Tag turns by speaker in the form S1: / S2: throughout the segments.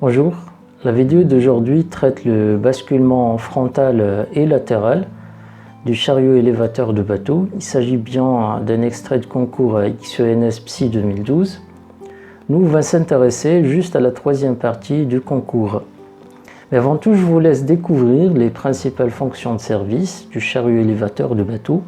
S1: Bonjour, la vidéo d'aujourd'hui traite le basculement frontal et latéral du chariot élévateur de bateau. Il s'agit bien d'un extrait de concours XENS PSI 2012. Nous, on va s'intéresser juste à la troisième partie du concours. Mais avant tout, je vous laisse découvrir les principales fonctions de service du chariot élévateur de bateau.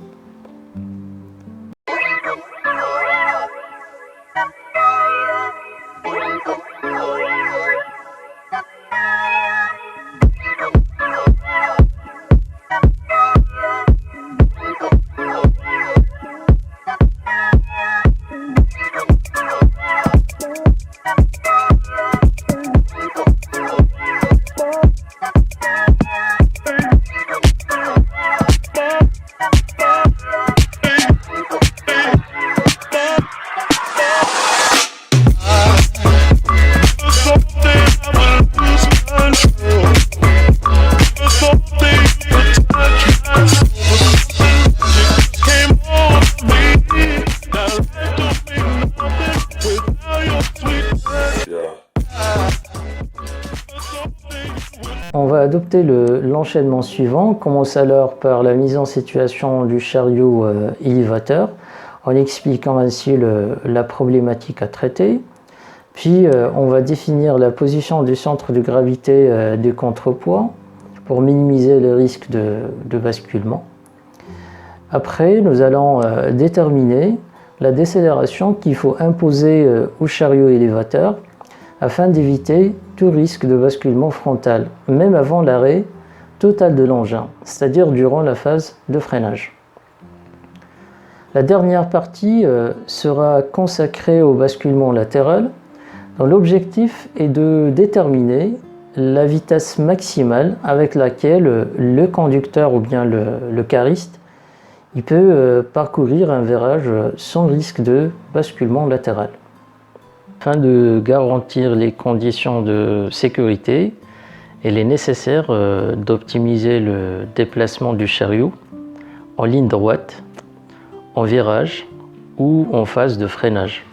S1: On va adopter l'enchaînement suivant. On commence alors par la mise en situation du chariot élévateur, en expliquant ainsi la problématique à traiter. Puis on va définir la position du centre de gravité du contrepoids pour minimiser les risques de basculement. Après, nous allons déterminer la décélération qu'il faut imposer au chariot élévateur afin d'éviter tout risque de basculement frontal, même avant l'arrêt total de l'engin, c'est-à-dire durant la phase de freinage. La dernière partie sera consacrée au basculement latéral. L'objectif est de déterminer la vitesse maximale avec laquelle le conducteur ou bien le cariste il peut parcourir un virage sans risque de basculement latéral. Afin de garantir les conditions de sécurité, il est nécessaire d'optimiser le déplacement du chariot en ligne droite, en virage ou en phase de freinage.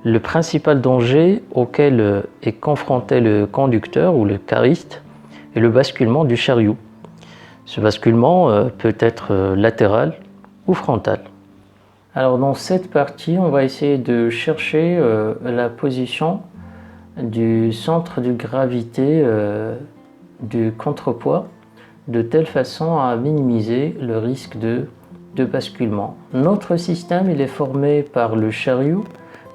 S1: Le principal danger auquel est confronté le conducteur ou le cariste est le basculement du chariot. Ce basculement peut être latéral ou frontal. Alors dans cette partie, on va essayer de chercher la position du centre de gravité du contrepoids de telle façon à minimiser le risque de basculement. Notre système il est formé par le chariot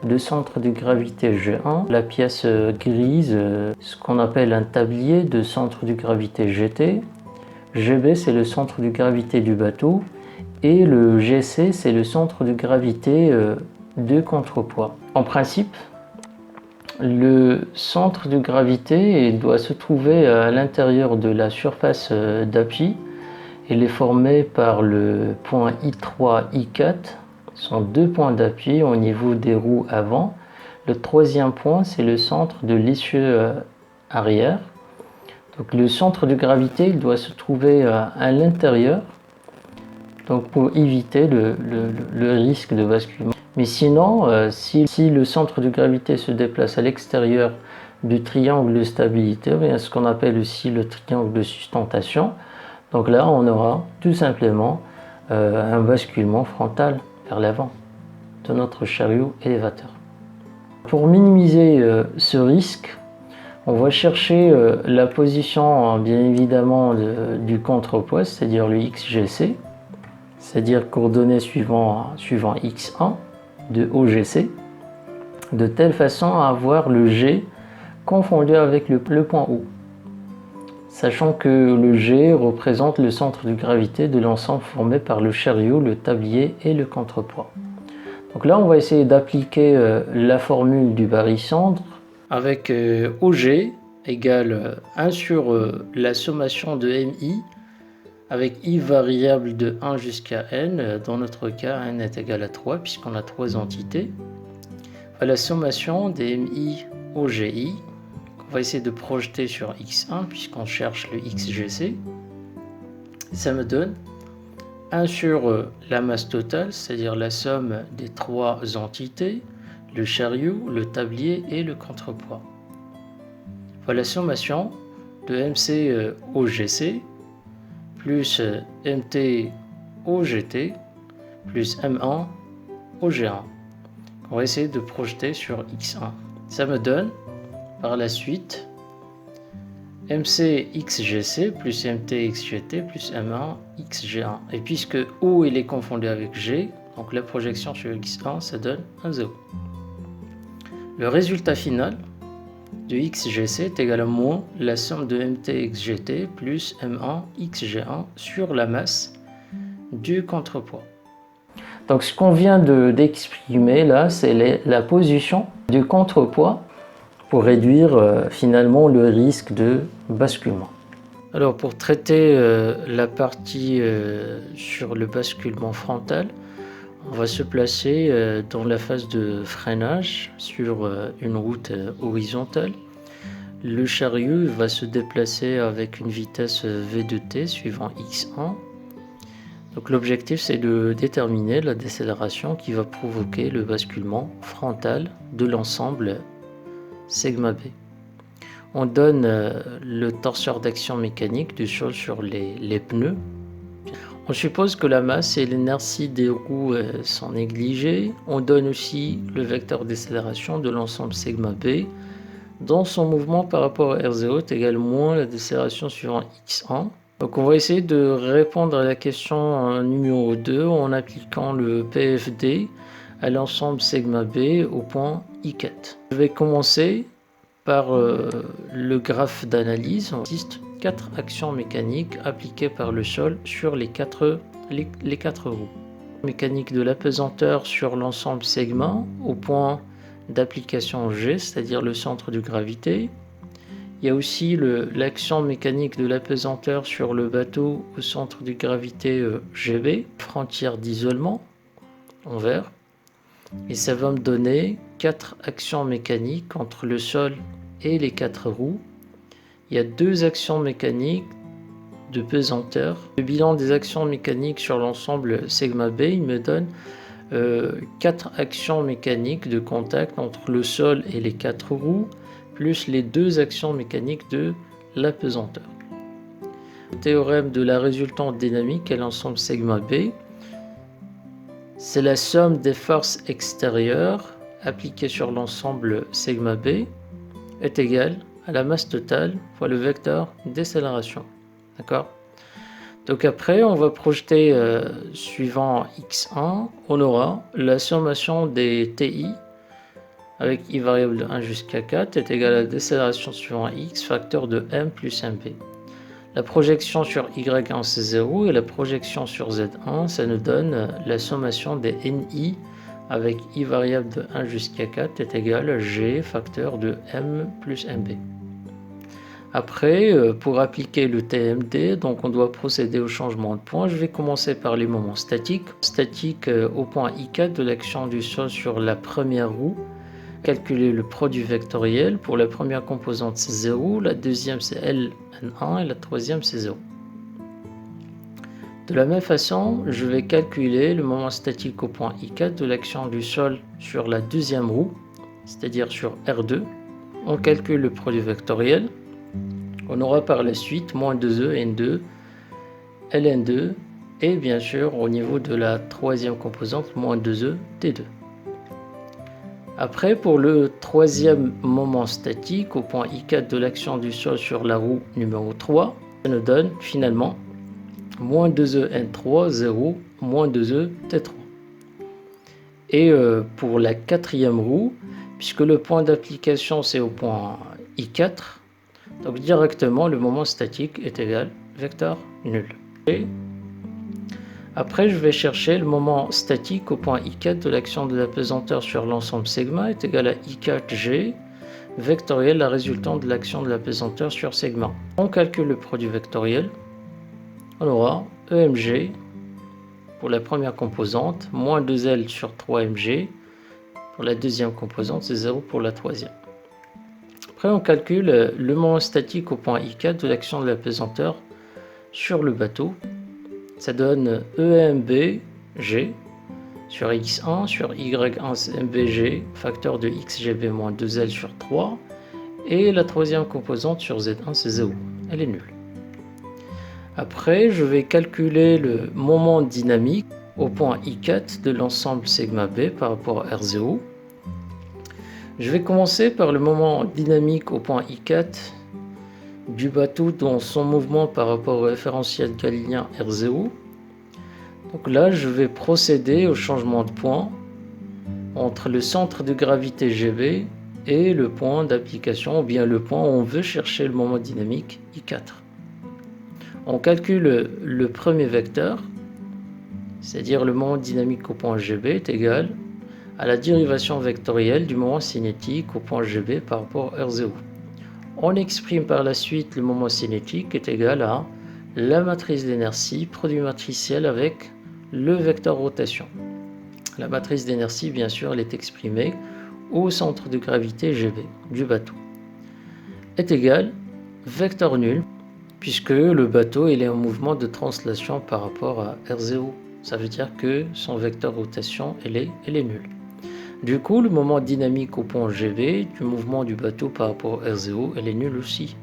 S1: de centre de gravité G1, la pièce grise, ce qu'on appelle un tablier de centre de gravité GT, GB c'est le centre de gravité du bateau et le GC c'est le centre de gravité de contrepoids. En principe, le centre de gravité doit se trouver à l'intérieur de la surface d'appui. Il est formé par le point I3, I4. Ce sont deux points d'appui au niveau des roues avant. Le troisième point, c'est le centre de l'essieu arrière. Donc le centre de gravité il doit se trouver à l'intérieur, donc pour éviter le risque de basculement. Mais sinon, si le centre de gravité se déplace à l'extérieur du triangle de stabilité, bien ce qu'on appelle aussi le triangle de sustentation, donc là on aura tout simplement un basculement frontal vers l'avant de notre chariot élévateur. Pour minimiser ce risque, on va chercher la position bien évidemment du contrepoids, c'est-à-dire le XGC, c'est-à-dire coordonnées suivant X1 de OGC, de telle façon à avoir le G confondu avec le point O, sachant que le G représente le centre de gravité de l'ensemble formé par le chariot, le tablier et le contrepoids. Donc là on va essayer d'appliquer la formule du barycentre avec OG égale 1 sur la sommation de MI avec I variable de 1 jusqu'à N. Dans notre cas, N est égal à 3 puisqu'on a 3 entités. La sommation des MI OGI, on va essayer de projeter sur X1 puisqu'on cherche le XGC. Ça me donne 1 sur la masse totale, c'est-à-dire la somme des 3 entités, le chariot, le tablier et le contrepoids. la sommation de MC OGC plus MT OGT plus M1 OG1. On va essayer de projeter sur X1. Ça me donne par la suite MC XGC plus MT XGT plus M1 XG1. Et puisque O il est confondu avec G, donc la projection sur X1, ça donne un 0. Le résultat final de XGC est égal à moins la somme de MT XGT plus M1 XG1 sur la masse du contrepoids. Donc ce qu'on vient d'exprimer là, c'est la position du contrepoids pour réduire finalement le risque de basculement. Alors pour traiter la partie sur le basculement frontal, on va se placer dans la phase de freinage sur une route horizontale. Le chariot va se déplacer avec une vitesse v de t suivant x1. Donc l'objectif c'est de déterminer la décélération qui va provoquer le basculement frontal de l'ensemble sigma b. On donne le torseur d'action mécanique du sol sur les pneus. On suppose que la masse et l'inertie des roues sont négligées. On donne aussi le vecteur décélération de l'ensemble sigma b dans son mouvement par rapport à R0 est égal moins la décélération suivant x1. Donc on va essayer de répondre à la question numéro 2 en appliquant le PFD à l'ensemble sigma b au point I4. Je vais commencer par le graphe d'analyse. Il existe 4 actions mécaniques appliquées par le sol sur les quatre roues. Mécanique de l'apesanteur sur l'ensemble sigma au point d'application G, c'est-à-dire le centre de gravité. Il y a aussi l'action mécanique de l'apesanteur sur le bateau au centre de gravité GB, frontière d'isolement en vert. Et ça va me donner 4 actions mécaniques entre le sol et les 4 roues. Il y a 2 actions mécaniques de pesanteur. Le bilan des actions mécaniques sur l'ensemble sigma b, il me donne 4 actions mécaniques de contact entre le sol et les 4 roues, plus les 2 actions mécaniques de l'apesanteur. Le théorème de la résultante dynamique à l'ensemble sigma b, c'est la somme des forces extérieures appliquées sur l'ensemble sigma b est égale à la masse totale fois le vecteur décélération. D'accord ? Donc après, on va projeter suivant x1, on aura la sommation des TI avec i variable de 1 jusqu'à 4 est égale à la décélération suivant x facteur de m plus mp. La projection sur y1 c'est 0 et la projection sur z1 ça nous donne la sommation des ni avec i variable de 1 jusqu'à 4 est égale à g facteur de m plus mp. Après, pour appliquer le TMD, donc on doit procéder au changement de point. Je vais commencer par les moments statiques. Statique au point I4 de l'action du sol sur la première roue. Calculer le produit vectoriel. Pour la première composante, c'est 0. La deuxième, c'est Ln1 et la troisième, c'est 0. De la même façon, je vais calculer le moment statique au point I4 de l'action du sol sur la deuxième roue, c'est-à-dire sur R2. On calcule le produit vectoriel. On aura par la suite moins 2e N2, Ln2 et bien sûr au niveau de la troisième composante moins 2e T2. Après pour le troisième moment statique au point I4 de l'action du sol sur la roue numéro 3, ça nous donne finalement moins 2e N3, 0, moins 2e T3. Et pour la quatrième roue, puisque le point d'application c'est au point I4, donc directement le moment statique est égal vecteur nul. Et après je vais chercher le moment statique au point I4 de l'action de l'apesanteur sur l'ensemble sigma est égal à I4G vectoriel la résultante de l'action de l'apesanteur sur sigma. On calcule le produit vectoriel. On aura EMG pour la première composante, moins 2L sur 3MG. Pour la deuxième composante, c'est 0 pour la troisième. Après, on calcule le moment statique au point I4 de l'action de l'apesanteur sur le bateau. Ça donne EMBG sur X1, sur Y1 MBG, facteur de XGB moins 2L sur 3. Et la troisième composante sur Z1, c'est 0. Elle est nulle. Après, je vais calculer le moment dynamique au point I4 de l'ensemble sigma B par rapport à R0. Je vais commencer par le moment dynamique au point I4 du bateau dans son mouvement par rapport au référentiel galiléen R0. Donc là, je vais procéder au changement de point entre le centre de gravité GB et le point d'application, ou bien le point où on veut chercher le moment dynamique I4. On calcule le premier vecteur, c'est-à-dire le moment dynamique au point GB est égal à la dérivation vectorielle du moment cinétique au point GB par rapport à R0. On exprime par la suite le moment cinétique est égal à la matrice d'inertie produit matriciel avec le vecteur rotation. La matrice d'inertie, bien sûr, elle est exprimée au centre de gravité GB du bateau. Est égal vecteur nul, puisque le bateau il est en mouvement de translation par rapport à R0. Ça veut dire que son vecteur rotation elle est nulle. Du coup, le moment dynamique au point GB du mouvement du bateau par rapport à R0 elle est nulle aussi.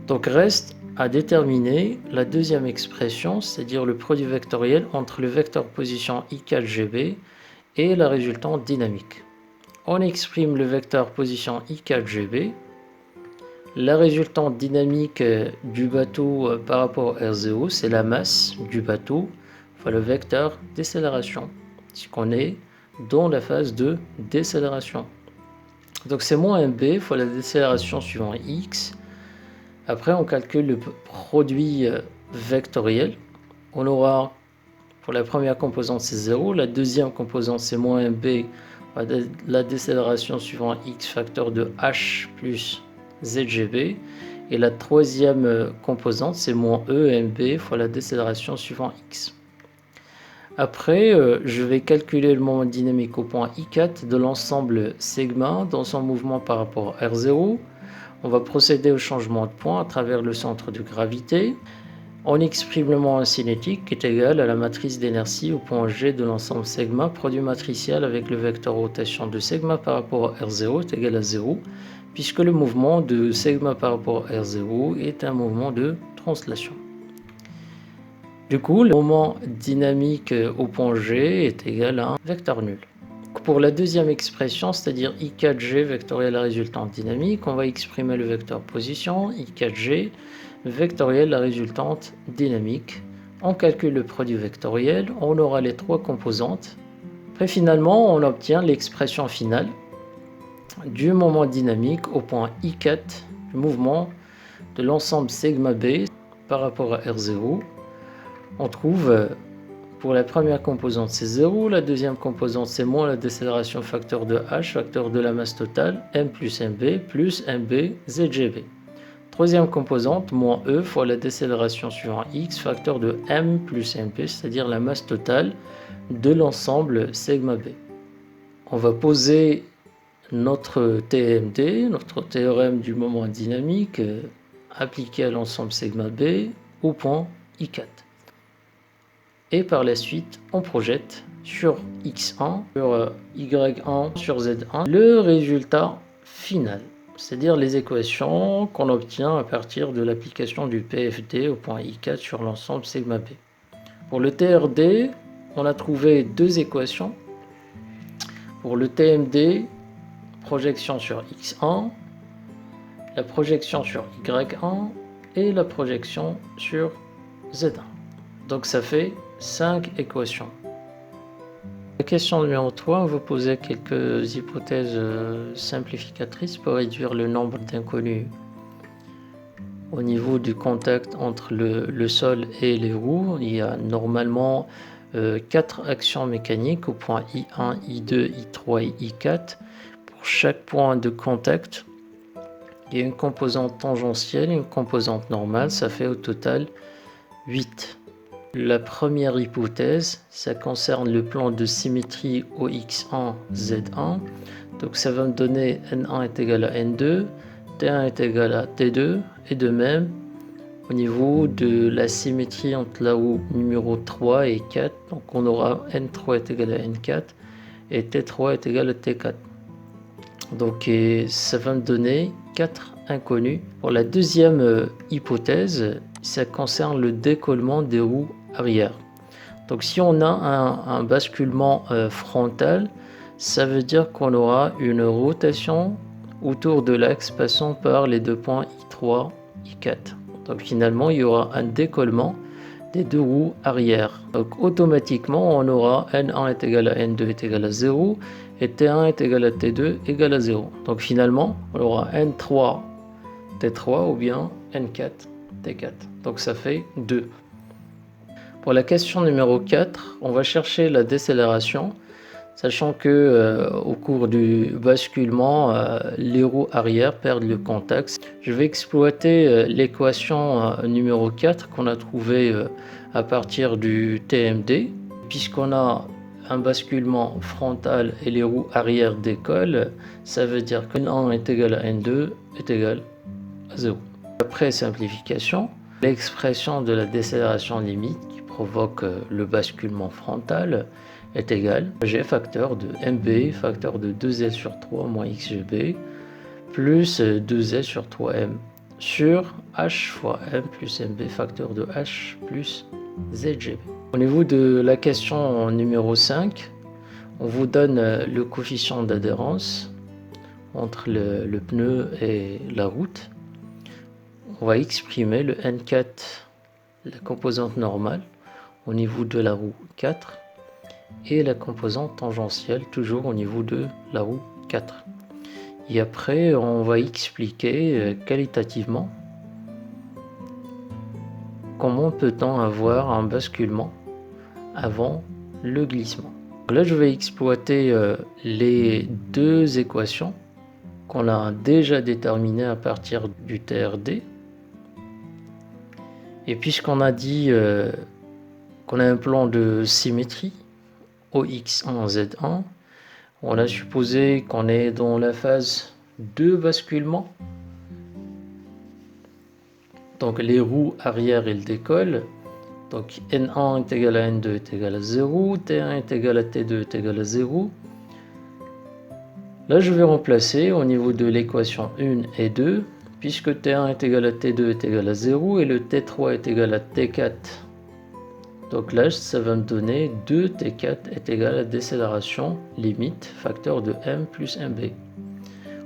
S1: Donc reste à déterminer la deuxième expression, c'est-à-dire le produit vectoriel entre le vecteur position I4GB et la résultante dynamique. On exprime le vecteur position I4GB, la résultante dynamique du bateau par rapport à R0, c'est la masse du bateau, enfin le vecteur décélération, puisqu'on est dans la phase de décélération. Donc c'est moins mb fois la décélération suivant x. Après, on calcule le produit vectoriel. On aura, pour la première composante, c'est 0. La deuxième composante, c'est moins mb, la décélération suivant x facteur de h plus zgb. Et la troisième composante, c'est moins e mb fois la décélération suivant x. Après, je vais calculer le moment dynamique au point I4 de l'ensemble sigma dans son mouvement par rapport à R0. On va procéder au changement de point à travers le centre de gravité. On exprime le moment cinétique qui est égal à la matrice d'inertie au point G de l'ensemble sigma produit matriciel avec le vecteur rotation de sigma par rapport à R0 est égal à 0, puisque le mouvement de sigma par rapport à R0 est un mouvement de translation. Du coup, le moment dynamique au point G est égal à un vecteur nul. Pour la deuxième expression, c'est-à-dire I4G vectoriel la résultante dynamique, on va exprimer le vecteur position, I4G vectoriel la résultante dynamique. On calcule le produit vectoriel, on aura les trois composantes. Après, finalement, on obtient l'expression finale du moment dynamique au point I4 du mouvement de l'ensemble sigma B par rapport à R0. On trouve pour la première composante c'est 0, la deuxième composante c'est moins la décélération facteur de h, facteur de la masse totale, m plus mb zgb. Troisième composante, moins e fois la décélération suivant x, facteur de m plus mb, c'est-à-dire la masse totale de l'ensemble sigma b. On va poser notre TMD, notre théorème du moment dynamique, appliqué à l'ensemble sigma b au point I4. Et par la suite, on projette sur X1, sur Y1, sur Z1, le résultat final, c'est-à-dire les équations qu'on obtient à partir de l'application du PFD au point I4 sur l'ensemble sigma B. Pour le TRD, on a trouvé deux équations. Pour le TMD, projection sur X1, la projection sur Y1 et la projection sur Z1. Donc ça fait 5 équations. La question numéro 3, on va poser quelques hypothèses simplificatrices pour réduire le nombre d'inconnus au niveau du contact entre le sol et les roues. Il y a normalement 4 actions mécaniques au point I1, I2, I3 et I4. Pour chaque point de contact, il y a une composante tangentielle et une composante normale. Ça fait au total 8. La première hypothèse, ça concerne le plan de symétrie OX1, Z1. Donc ça va me donner N1 est égal à N2, T1 est égal à T2, et de même au niveau de la symétrie entre la roue numéro 3 et 4, donc on aura N3 est égal à N4 et T3 est égal à T4. Donc ça va me donner 4 inconnus. Pour la deuxième hypothèse, ça concerne le décollement des roues arrière. Donc si on a un basculement frontal, ça veut dire qu'on aura une rotation autour de l'axe passant par les deux points I3, I4. Donc finalement, il y aura un décollement des deux roues arrière. Donc automatiquement, on aura N1 est égal à N2 est égal à 0 et T1 est égal à T2 égal à 0. Donc finalement, on aura N3 T3 ou bien N4 T4. Donc ça fait 2. Pour la question numéro 4, on va chercher la décélération, sachant que au cours du basculement, les roues arrière perdent le contact. Je vais exploiter l'équation numéro 4 qu'on a trouvée à partir du TMD. Puisqu'on a un basculement frontal et les roues arrière décollent, ça veut dire que N1 est égal à N2 est égal à 0. Après simplification, l'expression de la décélération limite provoque le basculement frontal est égal à G facteur de MB facteur de 2L sur 3 moins XGB plus 2L sur 3M sur H fois M plus MB facteur de H plus ZGB. Au niveau de la question numéro 5, on vous donne le coefficient d'adhérence entre le pneu et la route. On va exprimer le N4, la composante normale, au niveau de la roue 4 et la composante tangentielle toujours au niveau de la roue 4. Et après, on va expliquer qualitativement comment peut-on avoir un basculement avant le glissement. Là, je vais exploiter les deux équations qu'on a déjà déterminées à partir du TRD. Et puisqu'on a dit qu'on a un plan de symétrie OX1, Z1, on a supposé qu'on est dans la phase de basculement. Donc les roues arrière elles décollent. Donc N1 est égal à N2 est égal à 0, T1 est égal à T2 est égal à 0. Là je vais remplacer au niveau de l'équation 1 et 2, puisque T1 est égal à T2 est égal à 0 et le T3 est égal à T4. Donc là, ça va me donner 2T4 est égal à décélération limite facteur de M plus MB.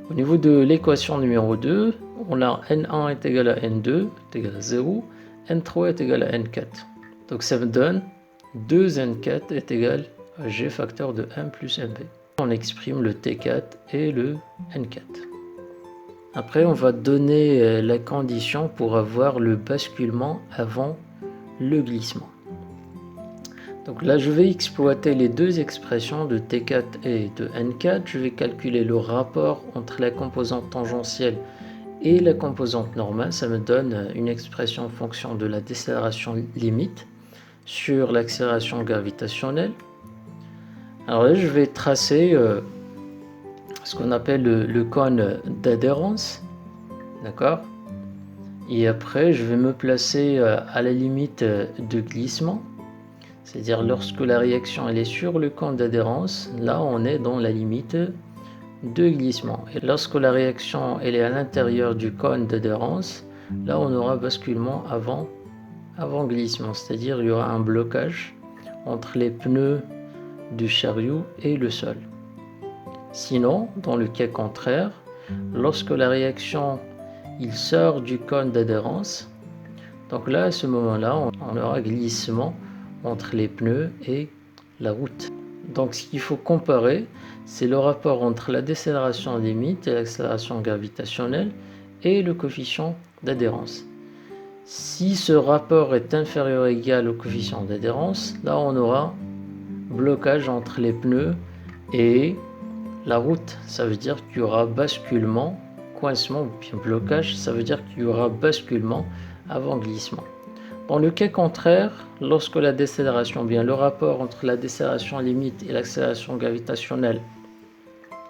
S1: Au niveau de l'équation numéro 2, on a N1 est égal à N2 est égal à 0, N3 est égal à N4. Donc ça me donne 2N4 est égal à G facteur de M plus MB. On exprime le T4 et le N4. Après, on va donner la condition pour avoir le basculement avant le glissement. Donc là, je vais exploiter les deux expressions de T4 et de N4. Je vais calculer le rapport entre la composante tangentielle et la composante normale. Ça me donne une expression en fonction de la décélération limite sur l'accélération gravitationnelle. Alors là, je vais tracer ce qu'on appelle le cône d'adhérence. D'accord ? Et après, je vais me placer à la limite de glissement. C'est-à-dire lorsque la réaction elle est sur le cône d'adhérence, là on est dans la limite de glissement. Et lorsque la réaction elle est à l'intérieur du cône d'adhérence, là on aura basculement avant glissement. C'est-à-dire il y aura un blocage entre les pneus du chariot et le sol. Sinon, dans le cas contraire, lorsque la réaction il sort du cône d'adhérence, donc là à ce moment-là on aura glissement entre les pneus et la route. Donc ce qu'il faut comparer, c'est le rapport entre la décélération limite et l'accélération gravitationnelle et le coefficient d'adhérence. Si ce rapport est inférieur ou égal au coefficient d'adhérence, là on aura blocage entre les pneus et la route. Ça veut dire qu'il y aura basculement, coincement ou bien blocage, ça veut dire qu'il y aura basculement avant glissement. Dans le cas contraire, lorsque la décélération, bien le rapport entre la décélération limite et l'accélération gravitationnelle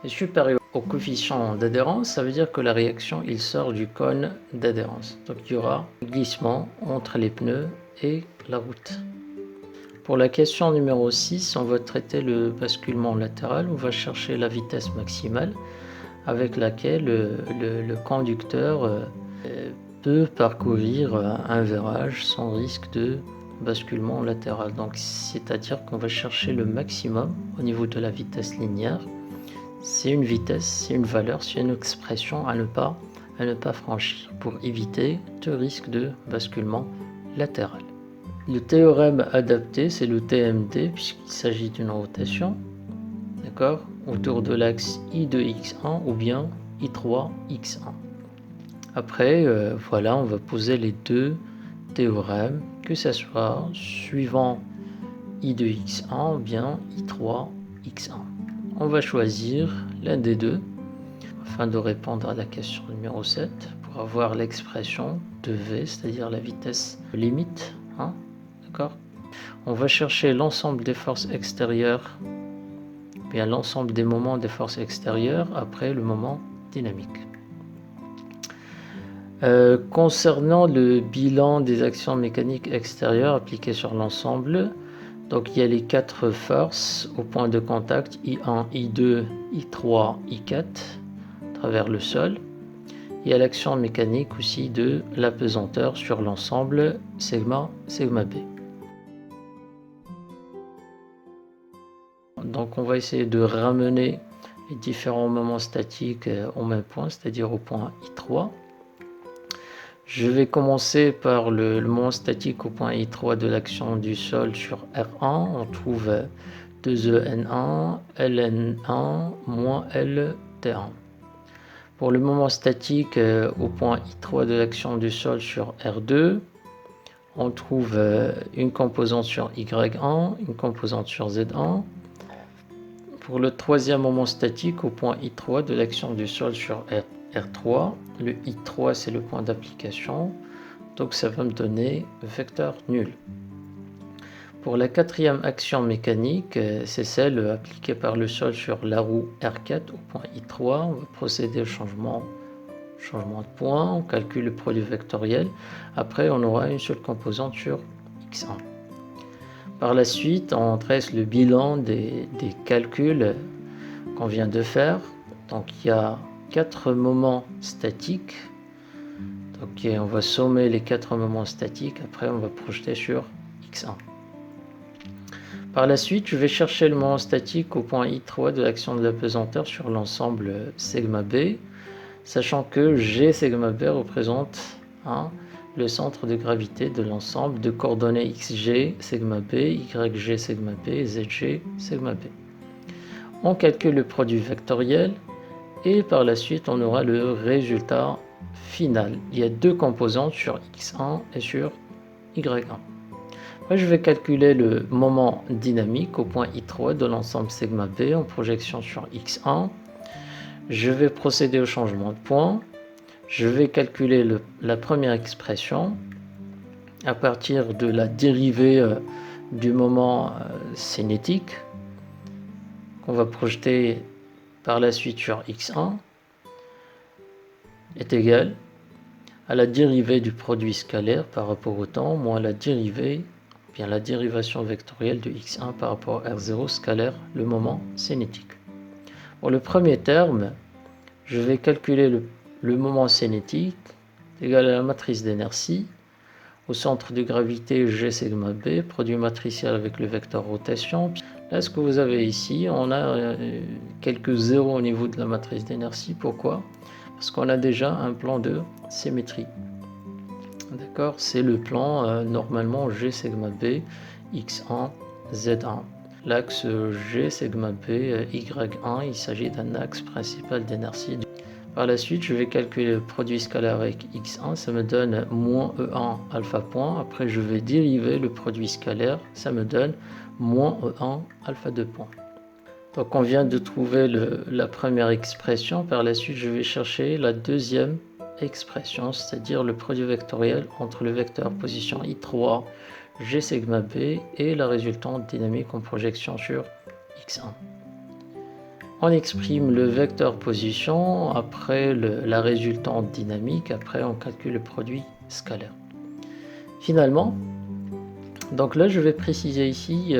S1: est supérieur au coefficient d'adhérence, ça veut dire que la réaction il sort du cône d'adhérence. Donc il y aura glissement entre les pneus et la route. Pour la question numéro 6, on va traiter le basculement latéral, on va chercher la vitesse maximale. avec laquelle le conducteur peut parcourir un virage sans risque de basculement latéral. Donc c'est-à-dire qu'on va chercher le maximum au niveau de la vitesse linéaire. C'est une vitesse, c'est une valeur, c'est une expression à ne pas franchir pour éviter tout risque de basculement latéral. Le théorème adapté, c'est le TMD puisqu'il s'agit d'une rotation, d'accord, autour de l'axe I2X1 ou bien I3X1. Après, voilà, on va poser les deux théorèmes, que ce soit suivant I2X1 ou bien I3X1. On va choisir l'un des deux afin de répondre à la question numéro 7 pour avoir l'expression de V, c'est-à-dire la vitesse limite. Hein, d'accord ? On va chercher l'ensemble des forces extérieures, bien l'ensemble des moments des forces extérieures après le moment dynamique. Concernant le bilan des actions mécaniques extérieures appliquées sur l'ensemble, donc il y a les quatre forces au point de contact I1, I2, I3, I4 à travers le sol. Il y a l'action mécanique aussi de l'apesanteur sur l'ensemble sigma B. Donc on va essayer de ramener les différents moments statiques au même point, c'est-à-dire au point I3. Je vais commencer par le moment statique au point I3 de l'action du sol sur R1. On trouve 2EN1, LN1, moins LT1. Pour le moment statique au point I3 de l'action du sol sur R2, on trouve une composante sur Y1, une composante sur Z1. Pour le troisième moment statique au point I3 de l'action du sol sur R3, le I3 c'est le point d'application, donc ça va me donner vecteur nul. Pour la quatrième action mécanique, c'est celle appliquée par le sol sur la roue R4 au point I3, on va procéder au changement de point, on calcule le produit vectoriel, après on aura une seule composante sur X1. Par la suite, on trace le bilan des calculs qu'on vient de faire. Donc il y a 4 moments statiques. Donc on va sommer les 4 moments statiques. Après, on va projeter sur X1. Par la suite, je vais chercher le moment statique au point I3 de l'action de l'apesanteur sur l'ensemble sigma B, sachant que G sigma B représente le centre de gravité de l'ensemble de coordonnées XG sigma B, YG sigma B, ZG sigma B. On calcule le produit vectoriel et par la suite on aura le résultat final. Il y a deux composantes sur X1 et sur Y1. Après, je vais calculer le moment dynamique au point I3 de l'ensemble sigma B en projection sur X1. Je vais procéder au changement de point. Je vais calculer la première expression à partir de la dérivée du moment cinétique qu'on va projeter par la suite sur X1 est égal à la dérivée du produit scalaire par rapport au temps moins la dérivée, bien la dérivation vectorielle de X1 par rapport à R0 scalaire, le moment cinétique. Pour le premier terme, je vais calculer le moment cinétique égal à la matrice d'inertie au centre de gravité G sigma B, produit matriciel avec le vecteur rotation. Là, ce que vous avez ici, on a quelques zéros au niveau de la matrice d'inertie. Pourquoi? Parce qu'on a déjà un plan de symétrie. D'accord? C'est le plan normalement G sigma B, X1, Z1. L'axe G sigma B, Y1, il s'agit d'un axe principal d'inertie. Par la suite, je vais calculer le produit scalaire avec X1, ça me donne moins E1 alpha point. Après, je vais dériver le produit scalaire, ça me donne moins E1 alpha 2 point. Donc, on vient de trouver la première expression. Par la suite, je vais chercher la deuxième expression, c'est-à-dire le produit vectoriel entre le vecteur position I3, G sigma B et la résultante dynamique en projection sur X1. On exprime le vecteur position, après la résultante dynamique, après on calcule le produit scalaire. Finalement, donc là je vais préciser ici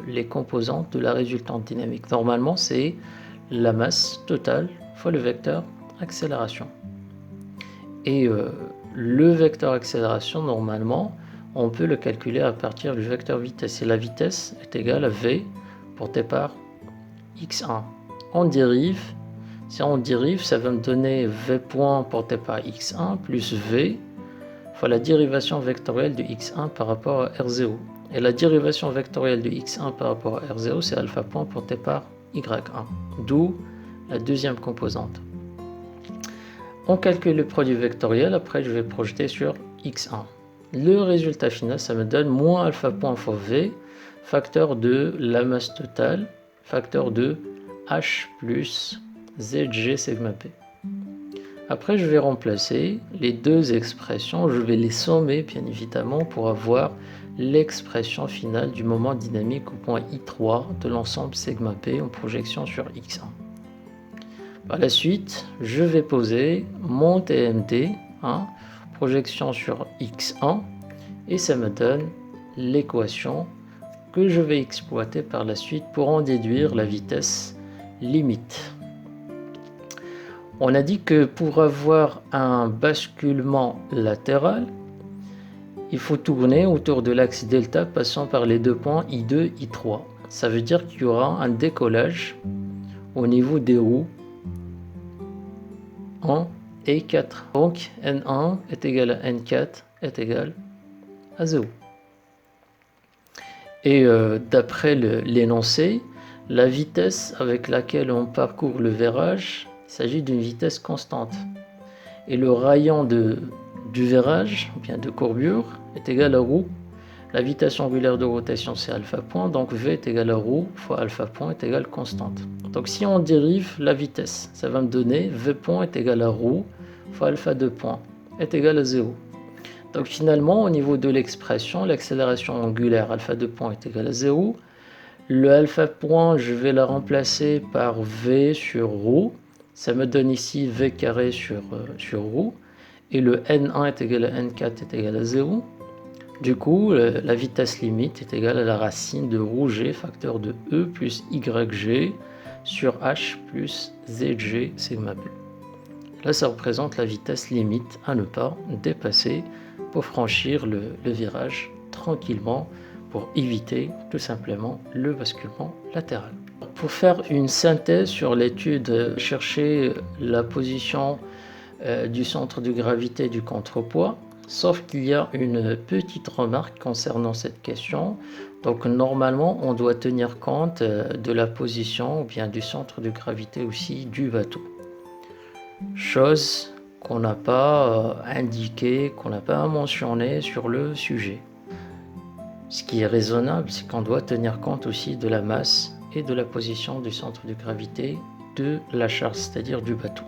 S1: les composantes de la résultante dynamique. Normalement c'est la masse totale fois le vecteur accélération. Et le vecteur accélération, normalement, on peut le calculer à partir du vecteur vitesse. Et la vitesse est égale à v porté par x1. On dérive. Si on dérive, ça va me donner v point porté par x1 plus v fois la dérivation vectorielle de x1 par rapport à r0. Et la dérivation vectorielle de x1 par rapport à r0, c'est alpha point porté par y1. D'où la deuxième composante. On calcule le produit vectoriel, après je vais projeter sur x1. Le résultat final, ça me donne moins alpha point fois v, facteur de la masse totale, facteur de h plus zg sigma p. Après, je vais remplacer les deux expressions, je vais les sommer bien évidemment pour avoir l'expression finale du moment dynamique au point I3 de l'ensemble sigma p en projection sur x1. Par la suite, je vais poser mon TMT, projection sur x1, et ça me donne l'équation que je vais exploiter par la suite pour en déduire la vitesse limite. On a dit que pour avoir un basculement latéral, il faut tourner autour de l'axe delta passant par les deux points I2, I3. Ça veut dire qu'il y aura un décollage au niveau des roues en E4. Donc N1 est égal à N4 est égal à 0. Et d'après l'énoncé, la vitesse avec laquelle on parcourt le virage, il s'agit d'une vitesse constante. Et le rayon du virage, bien de courbure, est égal à ρ. La vitesse angulaire de rotation, c'est alpha point, donc V est égal à ρ fois alpha point est égal constante. Donc si on dérive la vitesse, ça va me donner V point est égal à ρ fois alpha 2 point est égal à 0. Donc finalement, au niveau de l'expression, l'accélération angulaire alpha 2 point est égal à 0. Le alpha point, je vais la remplacer par V sur ρ. Ça me donne ici V carré sur ρ. Et le N1 est égal à N4 est égal à 0. Du coup, la vitesse limite est égale à la racine de ρg, facteur de E plus YG sur H plus ZG sigma p. Là, ça représente la vitesse limite à ne pas dépasser pour franchir le virage tranquillement, pour éviter tout simplement le basculement latéral. Pour faire une synthèse sur l'étude, chercher la position du centre de gravité du contrepoids, sauf qu'il y a une petite remarque concernant cette question. Donc normalement, on doit tenir compte de la position ou bien du centre de gravité aussi du bateau. Chose qu'on n'a pas indiquée, qu'on n'a pas mentionnée sur le sujet. Ce qui est raisonnable, c'est qu'on doit tenir compte aussi de la masse et de la position du centre de gravité de la charge, c'est-à-dire du bateau.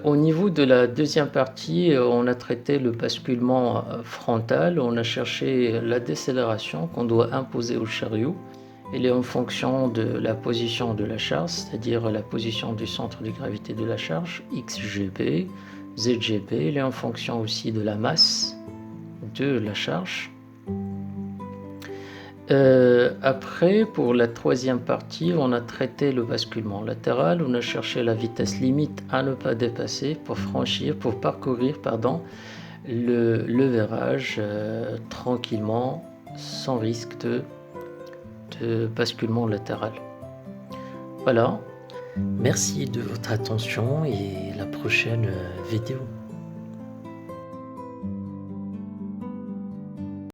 S1: Au niveau de la deuxième partie, on a traité le basculement frontal, on a cherché la décélération qu'on doit imposer au chariot. Elle est en fonction de la position de la charge, c'est-à-dire la position du centre de gravité de la charge, XGB, ZGB. Elle est en fonction aussi de la masse de la charge. Après, pour la troisième partie, on a traité le basculement latéral, on a cherché la vitesse limite à ne pas dépasser pour parcourir le virage tranquillement, sans risque de basculement latéral. Voilà, merci de votre attention et la prochaine vidéo.